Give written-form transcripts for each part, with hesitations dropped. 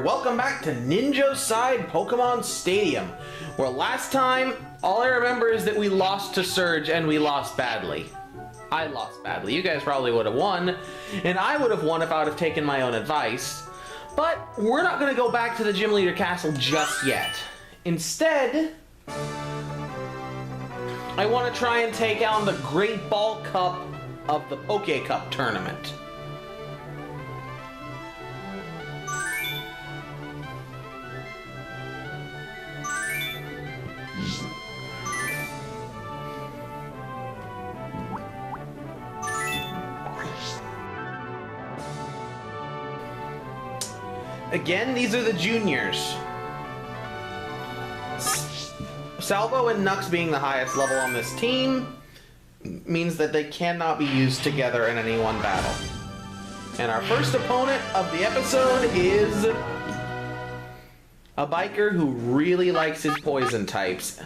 Welcome back to Ninjo's SiDE Pokemon Stadium, where last time, all I remember is that we lost to Surge and we lost badly. I lost badly. You guys probably would have won, and I would have won if I would have taken my own advice. But we're not going to go back to the Gym Leader Castle just yet. Instead, I want to try and take on the Great Ball Cup of the Poke Cup tournament. Again, these are the juniors. Salvo and Nux being the highest level on this team means that they cannot be used together in any one battle. And our first opponent of the episode is a biker who really likes his poison types.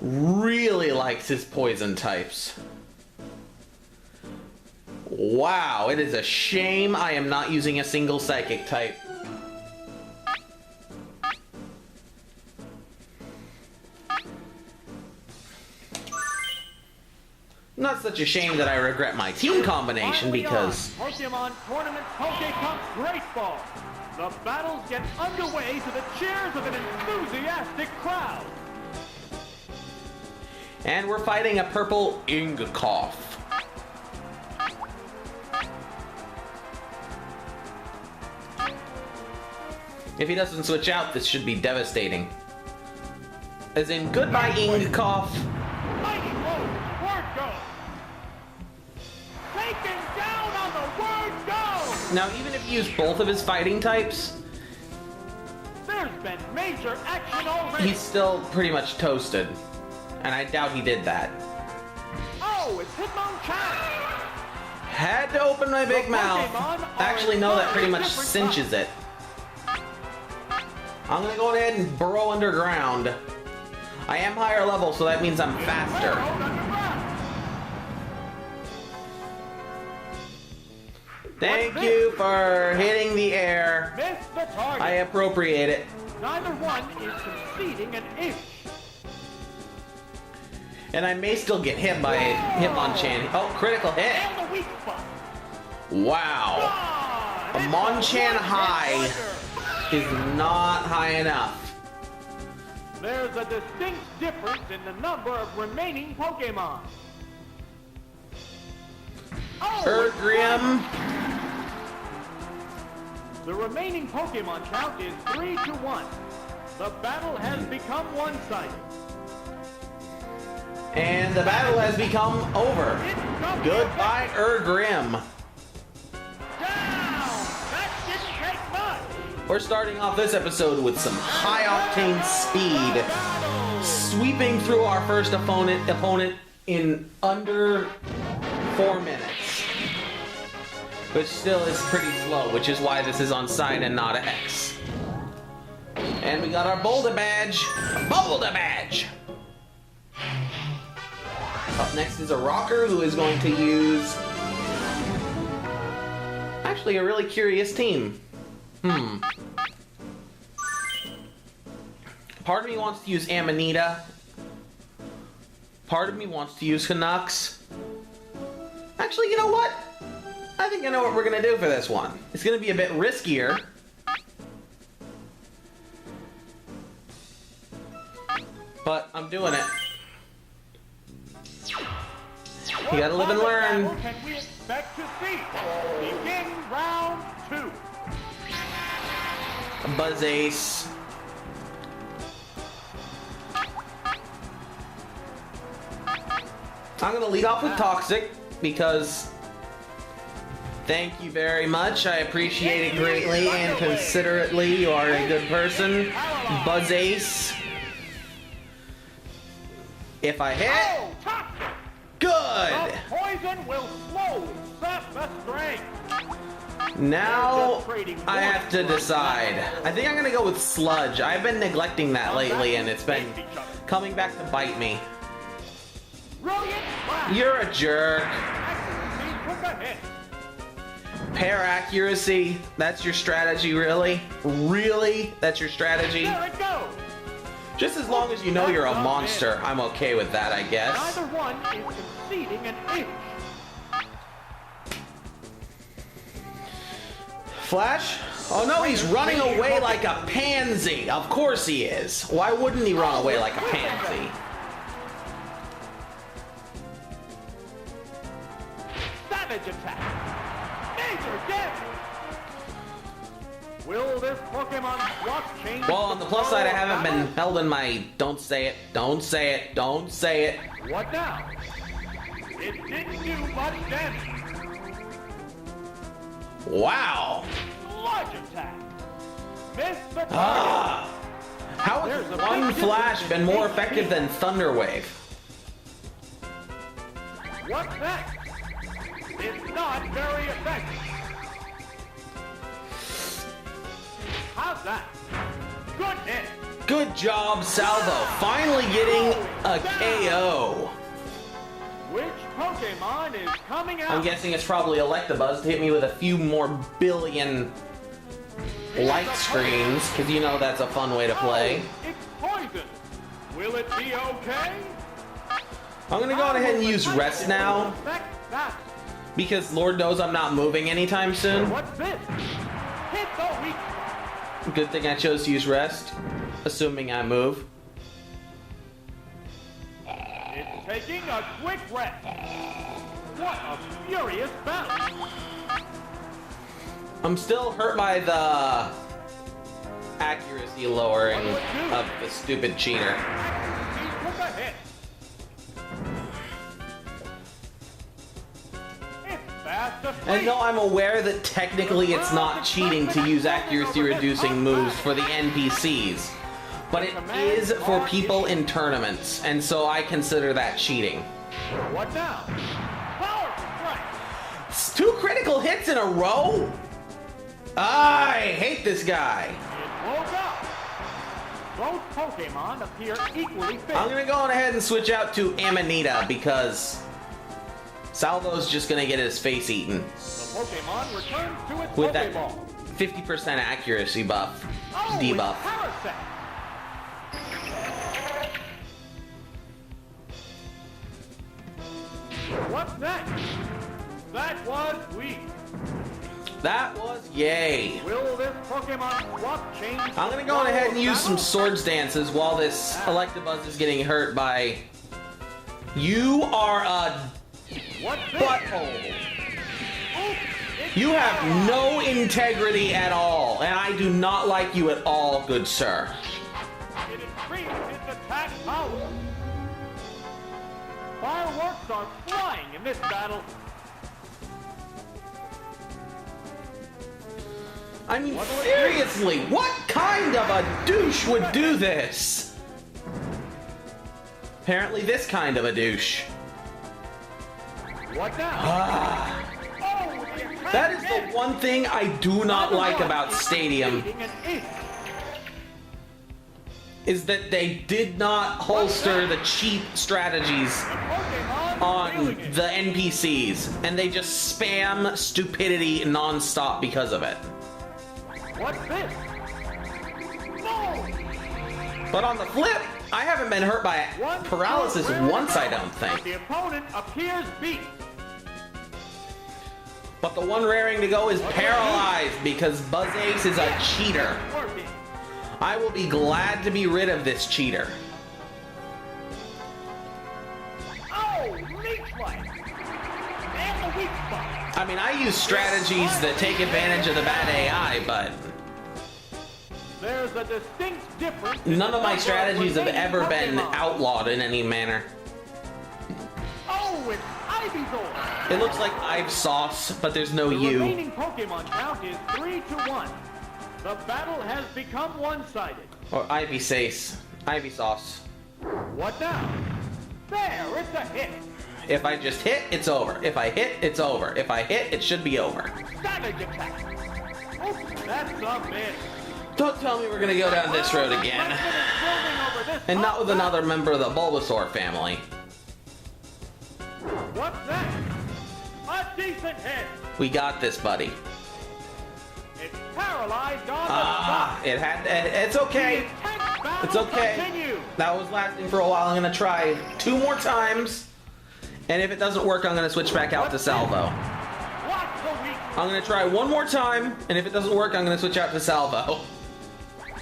Really likes his poison types. Wow, it is a shame I am not using a single psychic type. Not such a shame that I regret my team combination because... Pokemon Tournament Poke Cup Great Ball. The battles get underway to the cheers of an enthusiastic crowd. And we're fighting a purple Ingkoff. If he doesn't switch out, this should be devastating. As in, goodbye, Ingkoff. Mighty Road, Word Go! Taken down on the Word Go! Now, even if you use both of his fighting types, there's been major action already. He's still pretty much toasted. And I doubt he did that. Oh, it's Hitmonchan! Had to open my big mouth. Actually, no, that pretty much cinches it. I'm gonna go ahead and burrow underground. I am higher level, so that means I'm faster. Thank you for hitting the air. I appropriate it. Neither one is conceding an inch. And I may still get hit by Hitmonchan. Oh, critical hit. Wow. A Monchan high is not high enough. There's a distinct difference in the number of remaining Pokemon. Ergrim. The remaining Pokemon count is 3-1. The battle has become one-sided. And the battle has become over. Goodbye, Ergrim. We're starting off this episode with some high-octane speed, sweeping through our first opponent in under 4 minutes, which still is pretty slow, which is why this is on SiDE and not X. And we got our Boulder Badge. Boulder Badge! Up next is a Rocker who is going to use... actually, a really curious team. Part of me wants to use Amanita. Part of me wants to use Canucks. Actually, you know what? I think I know what we're gonna do for this one. It's gonna be a bit riskier. But I'm doing it. You gotta live and learn. What can we expect to see? Begin round 2. Buzz Ace. I'm gonna lead off with Toxic because Thank you very much. I appreciate it greatly and considerately. You are a good person. Buzz Ace. If I hit, good. The poison will slowly sap the strength. Now I have to decide. I think I'm gonna go with Sludge. I've been neglecting that lately, and it's been coming back to bite me. You're a jerk. Pair accuracy. That's your strategy, really? Really? That's your strategy? There it goes. Just as long as you know you're a monster, I'm okay with that, I guess. Neither one is conceding an inch. Flash? Oh no, he's running away like a pansy. Of course he is. Why wouldn't he run away like a pansy? Savage attack. Major damage. Will this Pokemon swap change? Well, on the plus side, I haven't been held in my don't say it, don't say it, don't say it. What now? It didn't do much damage. Wow. Sludge attack. Missed the target. How has one Flash been more effective than Thunder Wave? What's next? It's not very effective. How's that? Good hit. Good job, Salvo. Finally getting a KO. Which Pokemon is coming out? I'm guessing it's probably Electabuzz to hit me with a few more billion light screens, because you know that's a fun way to play. Oh, it's poison. Will it be okay? I'm gonna go on ahead and use Rest now, because Lord knows I'm not moving anytime soon. What's this? Hit the weak. Good thing I chose to use Rest, assuming I move. It's taking a quick rest. What a furious battle. I'm still hurt by the accuracy lowering of the stupid cheater. He took a hit. It's fast asleep. And though I'm aware that technically it's not cheating to use accuracy reducing moves for the NPCs, but it is for people in tournaments, and so I consider that cheating. What now? Power strike. It's 2 critical hits in a row? I hate this guy. It woke up. Both Pokemon appear equally fit. I'm gonna go on ahead and switch out to Amanita because Salvo's just gonna get his face eaten. The Pokemon returns to its With that Pokeball. 50% accuracy buff, Oh, debuff. it's Parasect. What's next? That was weak. That was yay. Will this Pokemon swap change? I'm gonna go on ahead and use some Swords Dances while this Electabuzz is getting hurt by... You are a What's this? butthole. Oops, it's You have no integrity at all, and I do not like you at all, good sir. It increased its attack power. Fireworks are flying in this battle. I mean, seriously, what kind of a douche would do this? Apparently this kind of a douche. What now? Oh, the attack That is hit. the one thing I do not like about Is Stadium, conceding an inch. is that they did not holster the cheap strategies Pokemon on feeling it. the NPCs, and they just spam stupidity non-stop because of it. What's this? No! But on the flip, I haven't been hurt by One paralysis shot once, I rare don't think. The opponent appears beat. But the one raring to go is paralyzed because Buzz Ace is a cheater. Working. I will be glad to be rid of this cheater. Oh, leech light. And the weak spot. I mean, I use strategies that take advantage of the bad AI, but There's a distinct difference. in none the of my number strategies have remaining ever been Pokemon. outlawed in any manner. Oh, it's Ivysaur. It looks like Ive Sauce, but there's no The U. remaining Pokemon count is 3-1. The battle has become one-sided. Or Ivy Sace. Ivy Sauce. What now? There, it's a hit. If I just hit, it's over. If I hit, it's over. If I hit, it should be over. Savage attack. Oops, that's a miss. Don't tell me we're gonna go down this road again. And not with another member of the Bulbasaur family. What's that? A decent hit. We got this, buddy. It's paralyzed on the Ah, spot. it's okay. The intense battle It's okay. continues. That was lasting for a while. I'm gonna try 2 more times. And if it doesn't work, I'm gonna switch back out to Salvo. What's the weak? I'm gonna try 1 more time, and if it doesn't work, I'm gonna switch out to Salvo.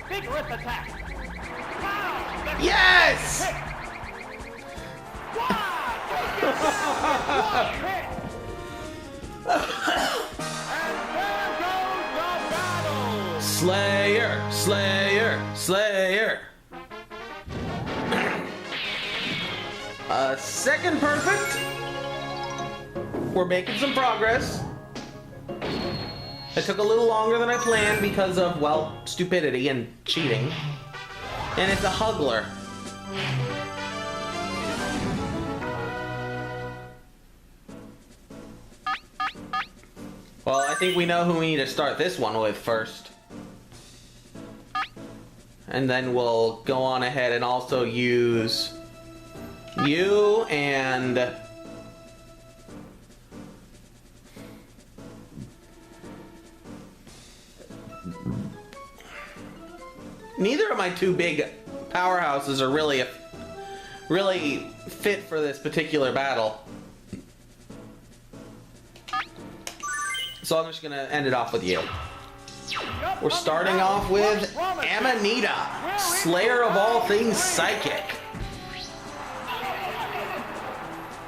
Vigorous attack. Wow, that's Yes! a hit. Wow, hit. And there goes the battle. Slayer, Slayer, Slayer. Second perfect. We're making some progress. It took a little longer than I planned because of, well, stupidity and cheating. And it's a Huggler. Well, I think we know who we need to start this one with first. And then we'll go on ahead and also use you and neither of my 2 big powerhouses are really fit for this particular battle. So I'm just gonna end it off with you. We're starting off with Amanita, Slayer of all things psychic.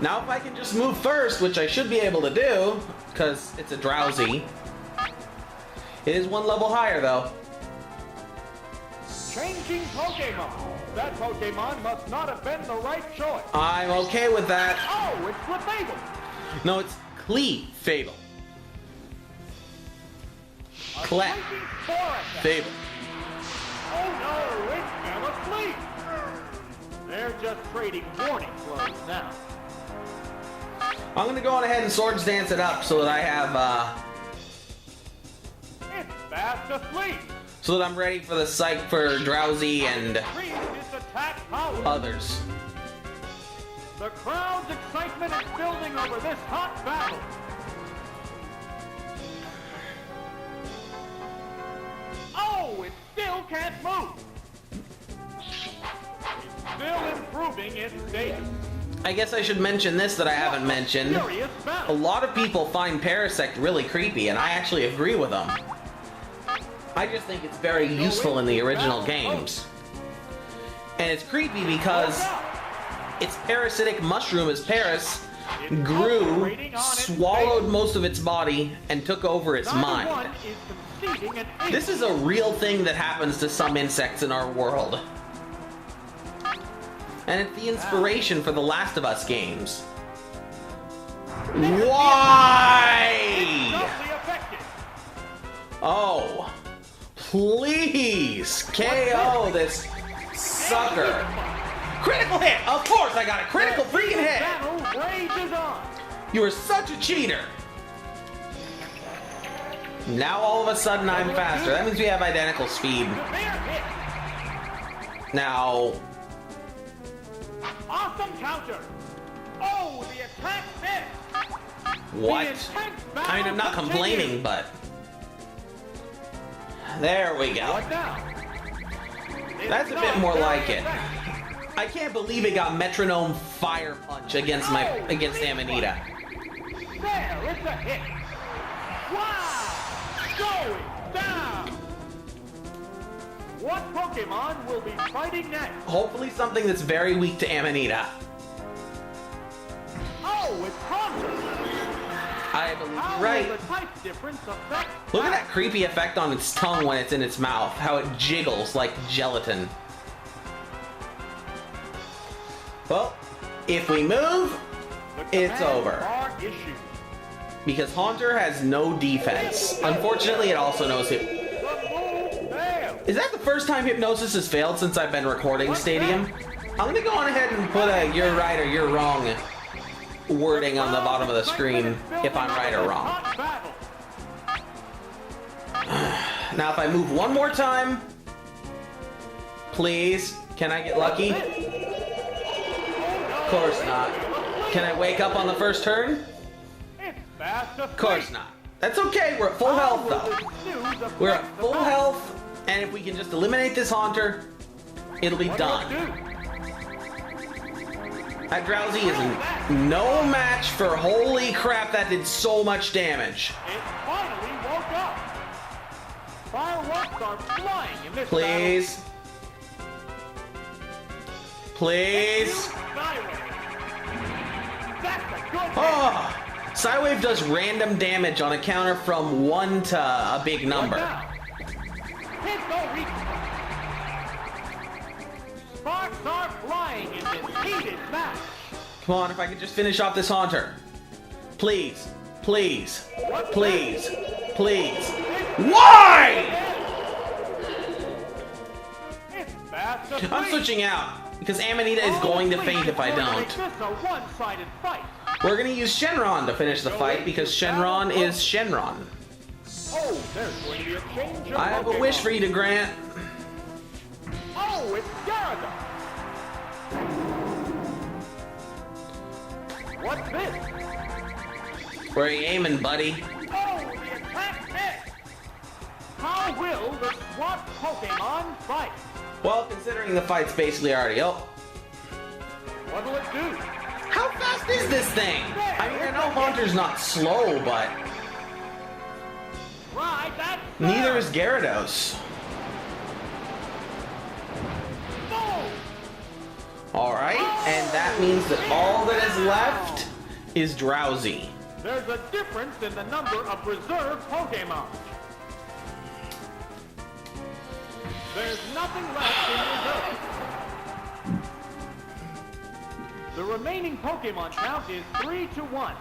Now if I can just move first, which I should be able to do, because it's a Drowsy. It is 1 level higher though. Changing Pokemon. That Pokemon must not have been the right choice. I'm okay with that. Oh, it's Clefable. No, it's Clefable. Clef. Fable. Oh no, it's Gamma Sleep. They're just trading warning blows now. I'm gonna go on ahead and Swords Dance it up so that I have, It's fast asleep. so that I'm ready for the psych for Drowsy and Increase its attack power. others. The crowd's excitement is building over this hot battle. Oh, it still can't move. It's still improving its status. I guess I should mention this that I haven't mentioned. Furious A battle. lot of people find Parasect really creepy, and I actually agree with them. I just think it's very useful in the original games. And it's creepy because its parasitic mushroom as Paris grew, swallowed most of its body, and took over its mind. One is conceding an ace. This is a real thing that happens to some insects in our world. And it's the inspiration for the Last of Us games. Why? Doubly effective. Oh, please KO this sucker. Critical hit! Of course I got a critical freaking hit! Battle rages on. You are such a cheater. Now all of a sudden I'm faster. That means we have identical speed. Severe hit. Now, Awesome counter. Oh, the attack missed. what? The intense battle I mean, I'm not complaining, but... There we go. What now? That's a bit more like it. I can't believe it got Metronome Fire Punch against Amanita. There, it's a hit. Wow! Going down. What Pokemon will be fighting next? Hopefully something that's very weak to Amanita. Oh, it's Contra. I believe How you're right. will the type difference affect? Look at that creepy effect on its tongue when it's in its mouth. How it jiggles like gelatin. Well, if we move, it's over. Are issued. Because Haunter has no defense. Unfortunately, it also knows him. The move failed. Is that the first time Hypnosis has failed since I've been recording Stadium? I'm gonna go on ahead and put a "you're right" or "you're wrong" wording on the bottom of the screen if I'm right or wrong. Now, if I move one more time, please, can I get lucky? Of course not. Can I wake up on the first turn? Of course not. That's okay, we're at full health though. We're at full health, and if we can just eliminate this Haunter, it'll be done. That Drowsy is no match for holy crap, that did so much damage. It finally woke up. Fireworks are flying in this Please. battle. Please. That's a good hit. Oh! Psywave does random damage on a counter from 1 to a big number. Hit no reach. Sparks are flying in this heated match. Come on, if I could just finish off this Haunter. Please. Please. Please. Please. Why? It's fast asleep. I'm switching out, because Amanita is going to faint if I don't. Make this a one-sided fight. We're going to use Shenron to finish the fight, because Shenron is Shenron. Oh, there's going to be a change of I have a Pokemon. wish for you to grant. Oh, it's Gyarados. What's this? Where are you aiming, buddy? Oh, the attack missed. How will the swap Pokemon fight? Well, considering the fight's basically already up. What'll it do? How fast is this thing? I mean, I know Haunter's not slow, but Right, that's neither is Gyarados. Boom! Alright, and that means that all that is left is Drowsy. There's a difference in the number of reserve Pokemon. There's nothing left in reserve. The remaining Pokemon count is 3-1.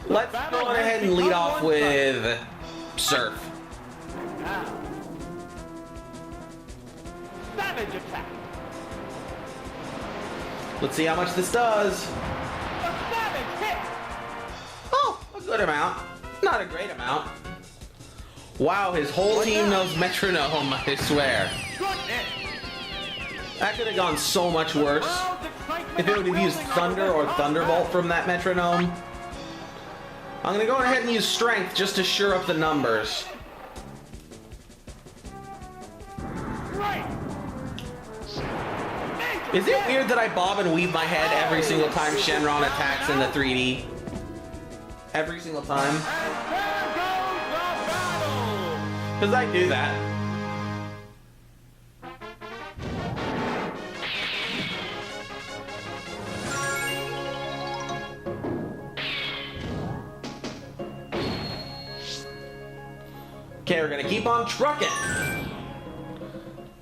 Let's go on ahead and lead off with Surf. Now, Savage Attack. Let's see how much this does. The Savage hit. Oh, a good amount. Not a great amount. Wow, his whole team knows Metronome, I swear. Goodness. That could have gone so much worse Crowd's excitement if it would have used building Thunder over or this Thunderbolt from that Metronome. I'm gonna go ahead and use Strength just to sure up the numbers. Right. Is it weird that I bob and weave my head every single time Shenron attacks in the 3D? Every single time? And there goes the battle. Because I do that. Okay, we're gonna keep on trucking.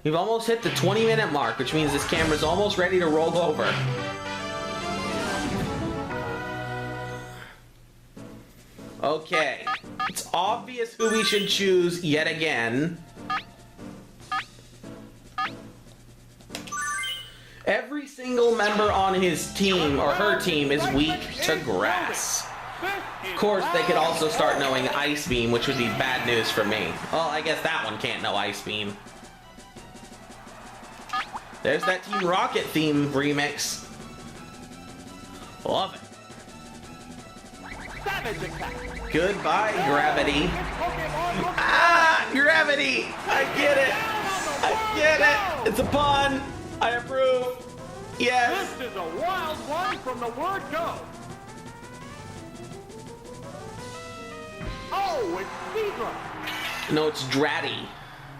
We've almost hit the 20-minute mark, which means this camera's almost ready to roll over. Okay, it's obvious who we should choose yet again. Every single member on his team, or her team, is weak to grass. Of course, they could also start knowing Ice Beam, which would be bad news for me. Well, I guess that one can't know Ice Beam. There's that Team Rocket theme remix. Love it. Savage Attack. Goodbye, Gravity. Ah, Gravity! I get it! I get it! It's a pun! I approve! Yes! This is a wild one from the word go. Oh, it's Seadra. No, it's Dratty.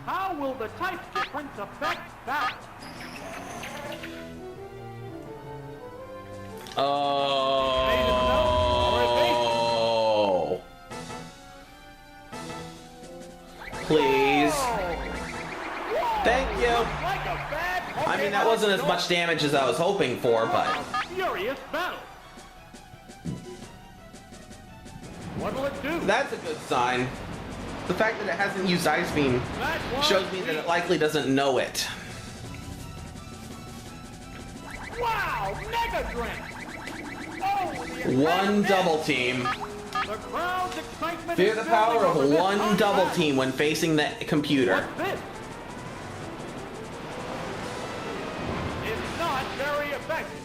How will the type difference affect that? Oh. Please. Thank you. Like a bad I mean, that wasn't as much damage as I was hoping for, but furious battle. What'll it do? That's a good sign. The fact that it hasn't used Ice Beam shows me that it likely doesn't know it. Wow! Mega Drink! Oh, the One effect double is- team. The crowd's excitement Fear is the power building of over this one double unmatched- team when facing the computer. What's this? It's not very effective.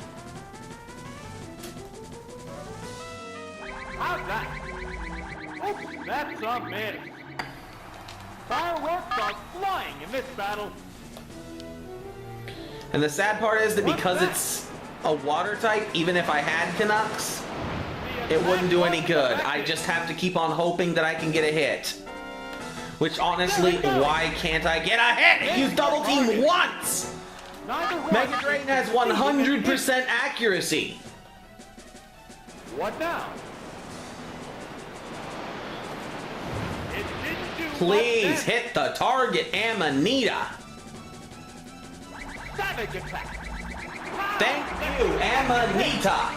How's that? Oops, that's a miss. Fireworks are flying in this battle. And the sad part is that because it's a water type, even if I had Canucks, it wouldn't do any good. I just have to keep on hoping that I can get a hit. Which honestly, why can't I get a hit? It used double team once! Mega Drain has 100% accuracy. What now? It didn't do Please much then. hit the target, Amanita. Savage attack. Thank you, Amanita.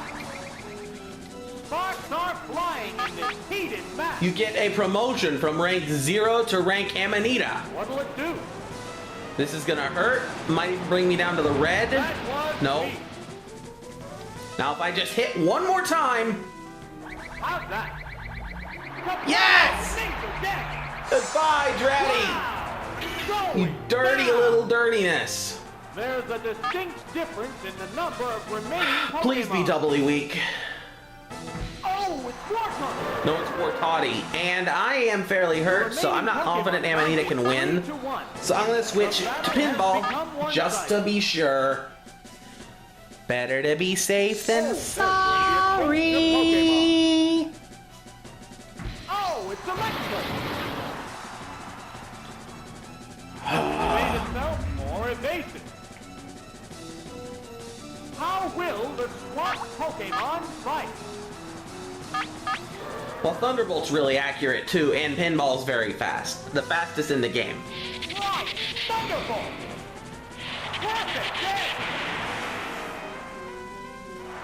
Sparks are flying in this heated match. You get a promotion from rank 0 to rank Amanita. What'll it do? This is gonna hurt. Might even bring me down to the red. That was No. weak. Now if I just hit one more time. How's that? Yes! Ninjo deck. Goodbye, Dratty. Wow. You Going dirty down. little dirtiness. There's a distinct difference in the number of remaining Pokemon. Please be doubly weak. Oh, it's Wartortle. No, it's Portati. And I am fairly hurt, so I'm not confident Amanita can win. So I'm gonna switch to pinball just to be sure. Better to be safe than sorry. Oh, it's Electro. Made itself more evasive. How will the swamp Pokemon fight? Well, Thunderbolt's really accurate too, and Pinball's very fast. The fastest in the game. Right, Thunderbolt. Perfect hit.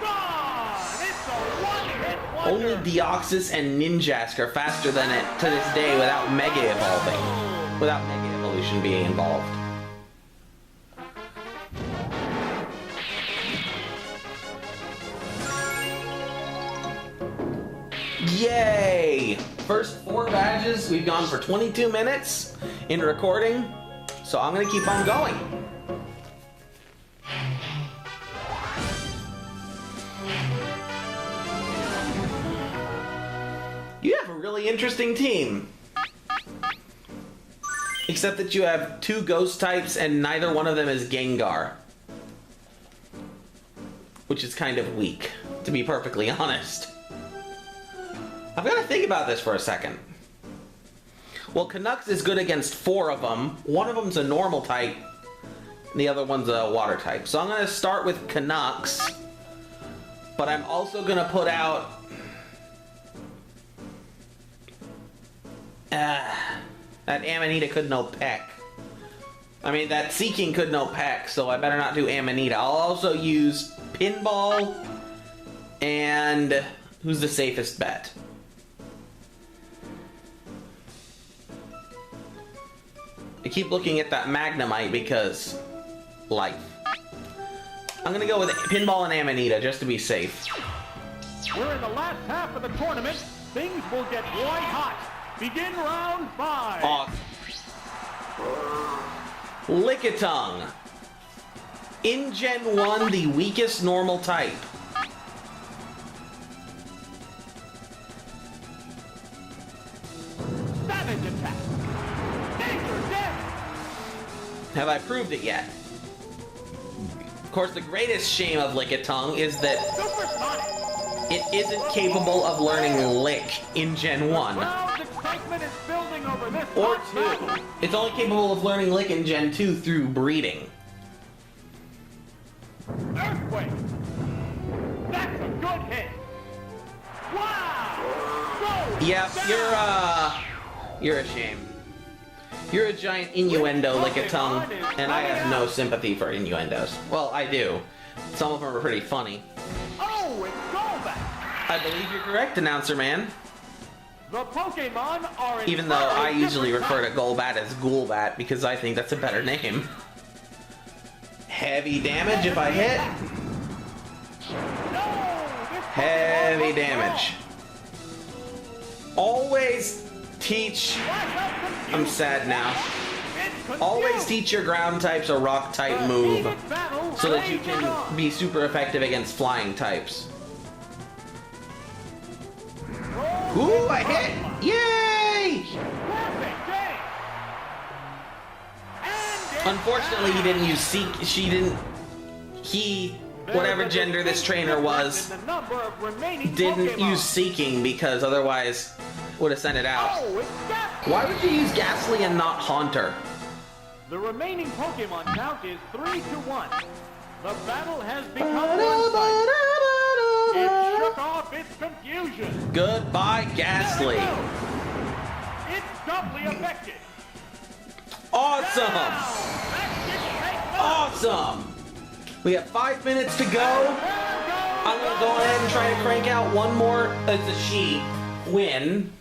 Gone. It's a one-hit wonder. Only Deoxys and Ninjask are faster than it to this day without Mega Evolving. Without Mega Evolution being involved. Yay! First 4 badges, we've gone for 22 minutes in recording, so I'm gonna keep on going. You have a really interesting team. Except that you have 2 ghost types and neither one of them is Gengar. Which is kind of weak, to be perfectly honest. I've got to think about this for a second. Well, Canucks is good against 4 of them. One of them's a normal type, and the other one's a water type. So I'm going to start with Canucks, but I'm also going to put out... that Amanita could no peck. I mean, that Seeking could no peck, so I better not do Amanita. I'll also use Pinball, and who's the safest bet? I keep looking at that Magnemite because life. I'm gonna go with Pinball and Amanita just to be safe. We're in the last half of the tournament. Things will get white hot. Begin round 5. Awesome. Lickitung. In Gen 1, the weakest normal type. Savage attack. Danger death. Have I proved it yet? Of course, the greatest shame of Lickitung is that Supersonic. it isn't capable of learning Lick in Gen 1. Crowd's excitement is building over this Or hot 2. battle. It's only capable of learning Lick in Gen 2 through breeding. Earthquake. That's a good hit. Wow. Go. Yep, you're a shame. You're a giant innuendo Lickitung, and I have no sympathy for innuendos. Well, I do. Some of them are pretty funny. Oh, it's Golbat. I believe you're correct, announcer man. The Pokemon are Even though I usually refer to Golbat as Ghoulbat because I think that's a better name. Heavy damage if I hit. Heavy damage. Always teach... I'm sad now. Always teach your ground types a rock type move so that you can be super effective against flying types. Ooh, I hit! Yay! Unfortunately, he didn't use whatever gender this trainer was, didn't use Seeking because otherwise would have sent it out. Why would you use Ghastly and not Haunter? The remaining Pokemon count is 3-1. The battle has become one-sided. It shook off its confusion. Goodbye, Ghastly. It's doubly effective. Awesome! Awesome! We have 5 minutes to go. I'm gonna go ahead and try to crank out one more as a she win.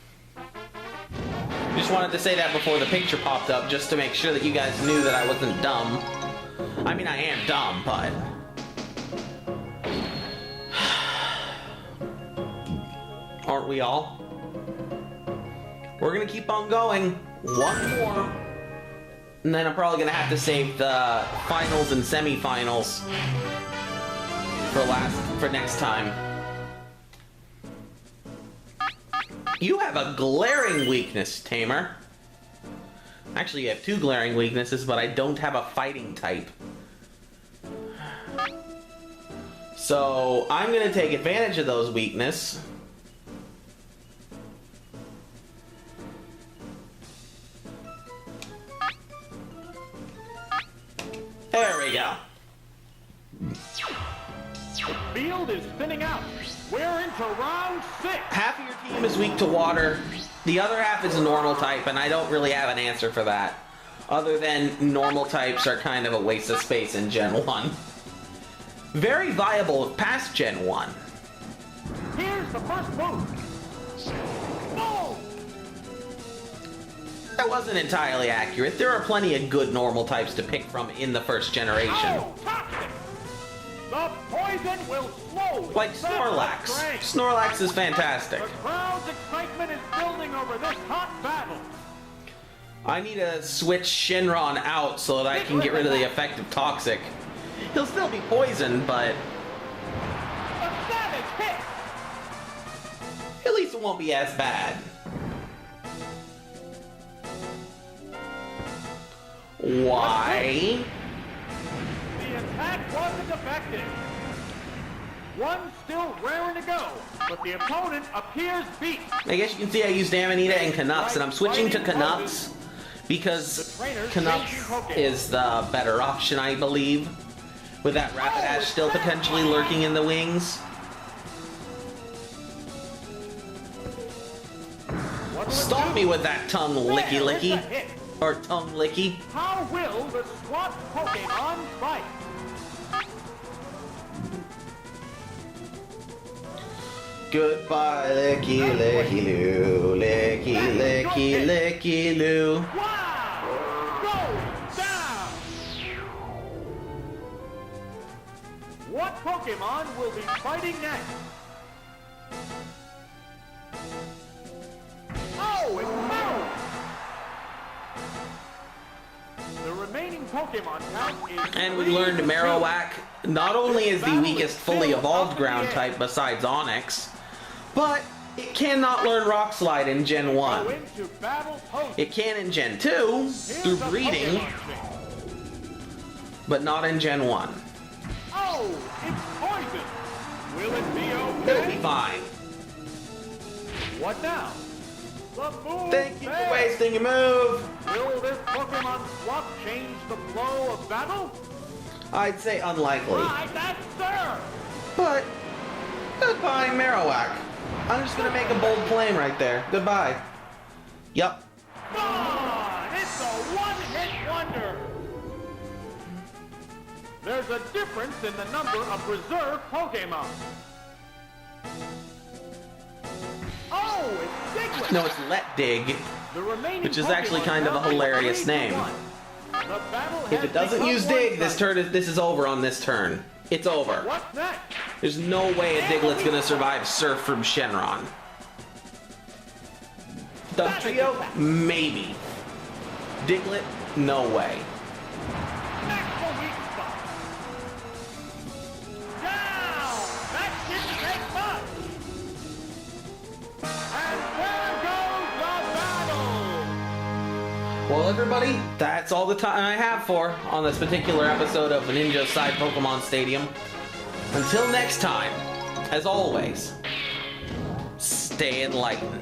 Just wanted to say that before the picture popped up, just to make sure that you guys knew that I wasn't dumb. I mean, I am dumb, but... aren't we all? We're gonna keep on going. One more. And then I'm probably gonna have to save the finals and semifinals for next time. You have a glaring weakness, Tamer. Actually, you have two glaring weaknesses, but I don't have a fighting type. So, I'm gonna take advantage of those weaknesses. There we go. The field is thinning out. We're into round 6. Half of your team is weak to water. The other half is a normal type, and I don't really have an answer for that. Other than normal types are kind of a waste of space in Gen 1. Very viable past Gen 1. Here's the first move. Boom! That wasn't entirely accurate. There are plenty of good normal types to pick from in the first generation. Oh, toxic! The poison will slow. Like Snorlax. Snorlax is fantastic. The crowd's excitement is building over this hot battle. I need to switch Shenron out so that I can get rid of the effect of Toxic. He'll still be poisoned, but... a savage hit! at least it won't be as bad. Why? The attack wasn't effective. One still raring to go, but the opponent appears beat. I guess you can see I used Amanita and Canucks, and I'm switching to Canucks because Canucks is the better option, I believe. With that Rapidash still potentially lurking in the wings. Stomp me with that tongue licky licky. Or tongue licky. How will the SWAT Pokemon fight? Goodbye, licky licky loo, licky licky licky loo. Wow! Go down! What Pokemon will be fighting next? Oh, it's Marowak! The remaining Pokemon count is... And we learned Marowak not only is the weakest fully evolved ground type besides Onix, but it cannot learn Rock Slide in Gen 1. It can in Gen 2 through breeding, but not in Gen 1. Oh, it's poison! Will it be okay? It'll be fine. What now? The move Thank you for wasting a move. Will this Pokemon swap change the flow of battle? I'd say unlikely. Right, that's sir! But, goodbye, Marowak. I'm just gonna make a bold claim right there. Goodbye. Yup. Gone! It's a one-hit wonder! There's a difference in the number of reserve Pokemon. Oh! No, it's Diglett. No, it's Let Dig, The remaining which is actually Pokemon kind of a count is hilarious 3 to name. 1. The battle If has it doesn't become use Dig, one-sided. this is over on this turn. It's over. What's next? There's no way a Diglett's gonna survive Surf from Shenron. Dugtrio? Maybe. Diglett? No way. Next the weak spot. Down! That didn't take much. And there goes the battle. Well, everybody, that's all the time I have for on this particular episode of Ninja SiDE Pokemon Stadium. Until next time, as always, stay enlightened.